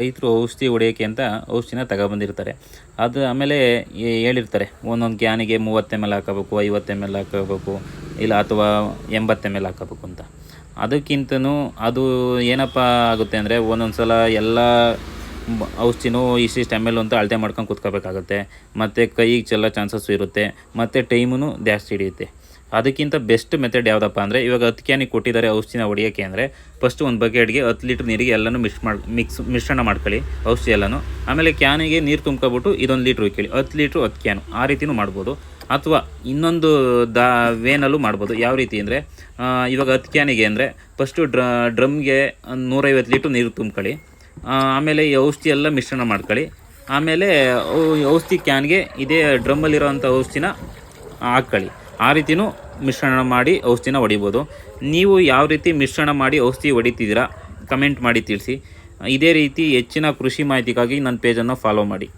ರೈತರು ಔಷಧಿ ಹೊಡೆಯೋಕ್ಕೆ ಅಂತ ಔಷಧಿನ ತಗೊಬಂದಿರ್ತಾರೆ. ಅದು ಆಮೇಲೆ ಹೇಳಿರ್ತಾರೆ ಒಂದೊಂದು ಕ್ಯಾನಿಗೆ 30 ml ಹಾಕೋಬೇಕು, 50 ml ಹಾಕೋಬೇಕು, ಇಲ್ಲ ಅಥವಾ 80 ml ಹಾಕೋಬೇಕು ಅಂತ. ಅದಕ್ಕಿಂತನೂ ಅದು ಏನಪ್ಪ ಆಗುತ್ತೆ ಅಂದರೆ ಒಂದೊಂದು ಸಲ ಎಲ್ಲ ಔಷಧಿನೂ ಇಷ್ಟಿಷ್ಟು ml ಅಂತ ಅಳತೆ ಮಾಡ್ಕೊಂಡು ಕೂತ್ಕೋಬೇಕಾಗುತ್ತೆ. ಮತ್ತು ಕೈಗೆ ಚೆಲ್ಲೋ ಚಾನ್ಸಸ್ಸು ಇರುತ್ತೆ, ಮತ್ತು ಟೈಮೂ ಜಾಸ್ತಿ ಹಿಡಿಯುತ್ತೆ. ಅದಕ್ಕಿಂತ ಬೆಸ್ಟ್ ಮೆಥಡ್ ಯಾವುದಪ್ಪ ಅಂದರೆ, ಇವಾಗ 10 ಕ್ಯಾನಿಗೆ ಕೊಟ್ಟಿದ್ದಾರೆ ಔಷಧಿನ ಹೊಡಿಯೋಕ್ಕೆ ಅಂದರೆ, ಫಸ್ಟು ಒಂದು ಬಕೆಟ್ಗೆ 10 ಲೀಟ್ರ್ ನೀರಿಗೆ ಎಲ್ಲನೂ ಮಿಶ್ರಣ ಮಾಡ್ಕೊಳ್ಳಿ ಔಷಧಿ ಎಲ್ಲನೂ. ಆಮೇಲೆ ಕ್ಯಾನಿಗೆ ನೀರು ತುಂಬ್ಕೊಬಿಟ್ಟು ಇದೊಂದು ಲೀಟ್ರ್ ಒಯ್ಕೊಳ್ಳಿ. 10 ಲೀಟ್ರು 10 ಕ್ಯಾನು ಆ ರೀತಿಯೂ ಮಾಡ್ಬೋದು. ಅಥವಾ ಇನ್ನೊಂದು ವೇನಲ್ಲೂ ಮಾಡ್ಬೋದು. ಯಾವ ರೀತಿ ಅಂದರೆ, ಇವಾಗ 10 ಕ್ಯಾನಿಗೆ ಅಂದರೆ ಫಸ್ಟು ಡ್ರಮ್ಗೆ 150 ಲೀಟ್ರ್ ನೀರು ತುಂಬ್ಕೊಳ್ಳಿ. ಆಮೇಲೆ ಈ ಔಷಧಿ ಎಲ್ಲ ಮಿಶ್ರಣ ಮಾಡ್ಕೊಳ್ಳಿ. ಆಮೇಲೆ ಔಷಧಿ ಕ್ಯಾನ್ಗೆ ಇದೇ ಡ್ರಮ್ಮಲ್ಲಿರೋವಂಥ ಔಷಧಿನ ಹಾಕ್ಕೊಳ್ಳಿ. ಆ ರೀತಿಯೂ ಮಿಶ್ರಣ ಮಾಡಿ ಔಷಧಿನ ಹೊಡಿಬೋದು. ನೀವು ಯಾವ ರೀತಿ ಮಿಶ್ರಣ ಮಾಡಿ ಔಷಧಿ ಹೊಡಿತಿದ್ದೀರಾ ಕಮೆಂಟ್ ಮಾಡಿ ತಿಳಿಸಿ. ಇದೇ ರೀತಿ ಹೆಚ್ಚಿನ ಕೃಷಿ ಮಾಹಿತಿಗಾಗಿ ನನ್ನ ಪೇಜನ್ನು ಫಾಲೋ ಮಾಡಿ.